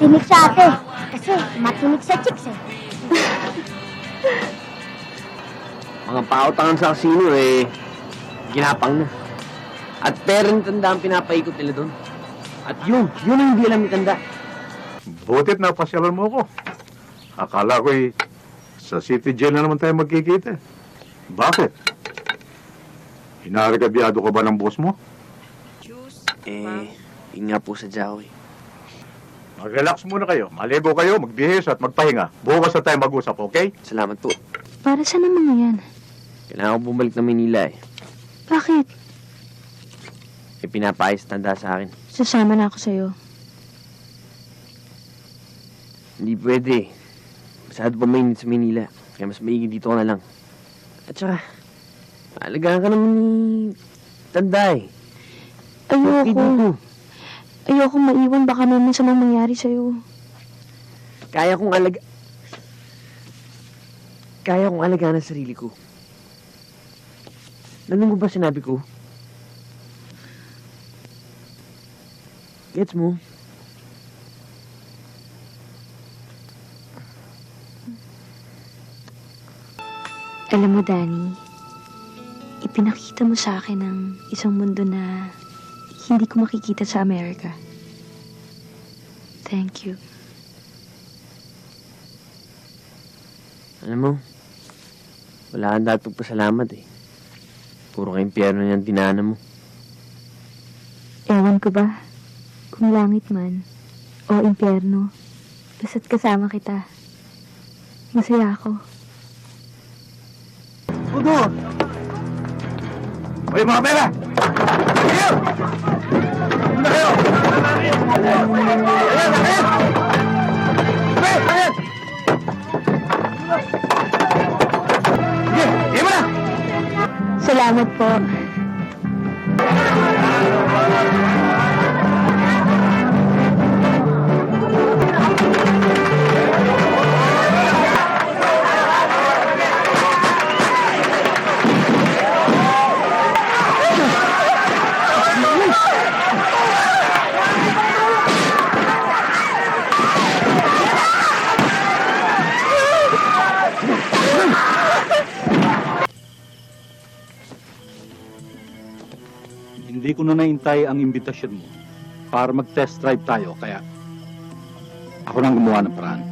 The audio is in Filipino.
Tinik sa ate. Kasi matinik sa chicks eh. Mga pautangan sa kasino eh, ginapang na. At pera ni Tanda ang pinapaikot nila doon. At yun ang hindi alam ni Tanda. Butit na pasyalan mo ako. Akala ko sa City Jail na naman tayo magkikita. Bakit? Hinarikabyado ka ba ng boss mo? Yun nga po sa Jawi. Mag-relax muna kayo. Maligo kayo, magbihis at magpahinga. Bukas na tayo mag-usap, okay? Salamat po. Para saan ang mga yan? Kailangan ko bumalik na Manila eh. Bakit? Pinapayos Tanda sa akin. Sasama na ako sa'yo. Hindi pwede. Masyado pa mainit sa Manila. Kaya mas maigi dito ka na lang. At saka, maalagaan ka naman ni Tanda eh. Okay dito. Ayoko maiwan. Baka may masamang mangyari sa'yo. Kaya kong alagaan ang sarili ko. Narinig mo ba sinabi ko? Gets mo? Alam mo, Danny, ipinakita mo sa akin ang isang mundo na hindi ko makikita sa Amerika. Thank you. Alam mo, wala kang dapat pagpasalamat eh. Puro ka impyerno niyang dinaanan mo. Ewan ko ba, kung langit man o impyerno, basta't kasama kita. Masaya ako. Udo! Hoy, mga pera! Kayo! Ano kayo? Sige, mo na! Salamat po. Hindi ko na naintay ang imbitasyon mo para mag-test drive tayo, kaya ako nang gumawa ng paraan.